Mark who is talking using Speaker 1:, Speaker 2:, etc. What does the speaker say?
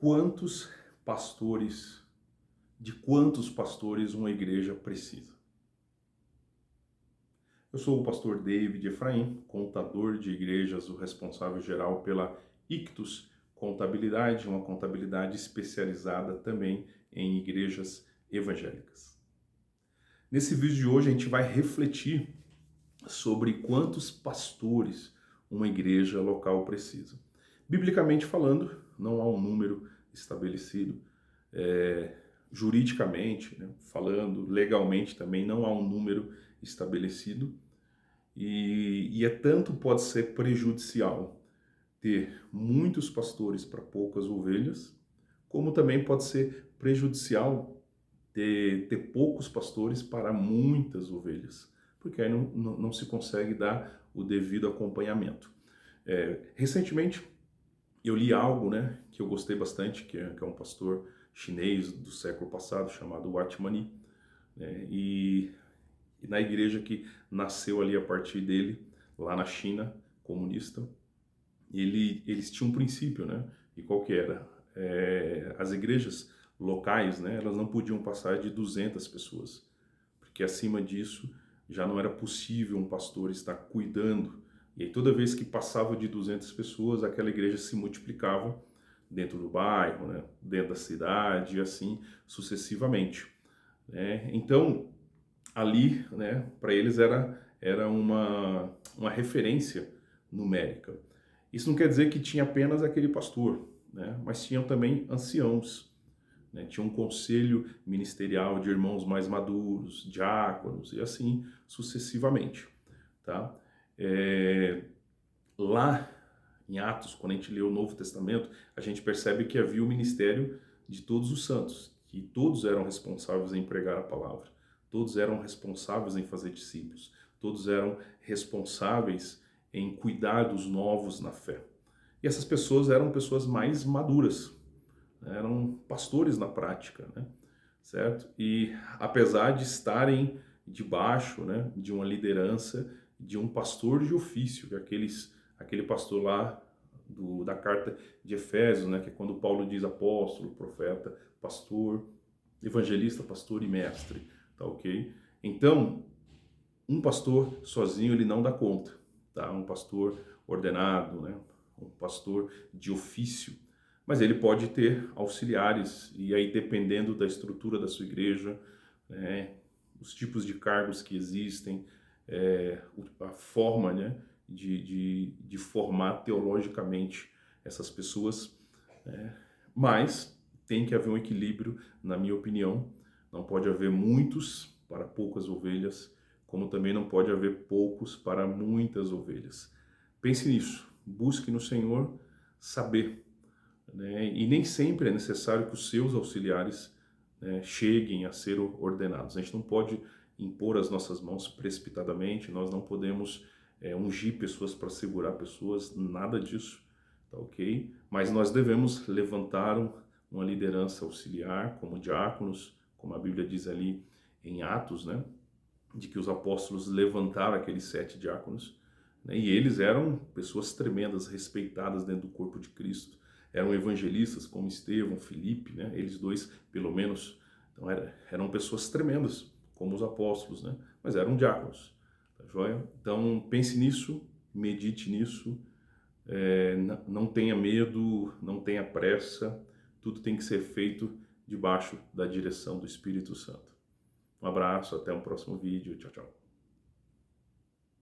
Speaker 1: quantos pastores, de quantos pastores uma igreja precisa? Eu sou o pastor David Efraim, contador de igrejas, o responsável geral pela Ictus Contabilidade, uma contabilidade especializada também em igrejas evangélicas. Nesse vídeo de hoje a gente vai refletir sobre quantos pastores uma igreja local precisa. Biblicamente falando, não há um número estabelecido. Juridicamente, né, falando, legalmente também não há um número estabelecido. E tanto pode ser prejudicial ter muitos pastores para poucas ovelhas, como também pode ser prejudicial ter poucos pastores para muitas ovelhas, porque aí não se consegue dar o devido acompanhamento. Recentemente eu li algo, né, que eu gostei bastante, que é um pastor chinês do século passado, chamado Watchman Nee, né, e na igreja que nasceu ali a partir dele, lá na China comunista, eles tinham um princípio, né? E qual que era? As igrejas locais, né? Elas não podiam passar de 200 pessoas, porque acima disso já não era possível um pastor estar cuidando. E aí toda vez que passava de 200 pessoas, aquela igreja se multiplicava dentro do bairro, né? Dentro da cidade e assim sucessivamente. Então, ali, né, para eles era uma referência numérica. Isso não quer dizer que tinha apenas aquele pastor, né, mas tinham também anciãos, né, tinha um conselho ministerial de irmãos mais maduros, diáconos e assim sucessivamente, tá? Lá em Atos, quando a gente lê o Novo Testamento, a gente percebe que havia o ministério de todos os santos, que todos eram responsáveis em pregar a palavra, todos eram responsáveis em fazer discípulos, todos eram responsáveis em cuidar dos novos na fé. E essas pessoas eram pessoas mais maduras, né? Eram pastores na prática, né? Certo? E apesar de estarem debaixo, né, de uma liderança de um pastor de ofício, que é aquele pastor lá da carta de Efésios, né, que é quando Paulo diz apóstolo, profeta, pastor, evangelista, pastor e mestre, tá ok? Então, um pastor sozinho ele não dá conta, tá? Um pastor ordenado, né? Um pastor de ofício, mas ele pode ter auxiliares e aí dependendo da estrutura da sua igreja, né, os tipos de cargos que existem, a forma, né, de formar teologicamente essas pessoas, né, mas tem que haver um equilíbrio, na minha opinião. Não pode haver muitos para poucas ovelhas, como também não pode haver poucos para muitas ovelhas. Pense nisso, busque no Senhor saber, né? E nem sempre é necessário que os seus auxiliares, né, cheguem a ser ordenados. A gente não pode impor as nossas mãos precipitadamente, nós não podemos ungir pessoas para segurar pessoas, nada disso, tá ok? Mas nós devemos levantar uma liderança auxiliar, como diáconos, como a Bíblia diz ali em Atos, né? De que os apóstolos levantaram aqueles 7 diáconos, né? E eles eram pessoas tremendas, respeitadas dentro do corpo de Cristo. Eram evangelistas como Estevão, Filipe, né? Eles dois, pelo menos, então eram pessoas tremendas, como os apóstolos, né? Mas eram diáconos, tá joia? Então pense nisso, medite nisso, não tenha medo, não tenha pressa, tudo tem que ser feito debaixo da direção do Espírito Santo. Um abraço, até um próximo vídeo, tchau, tchau.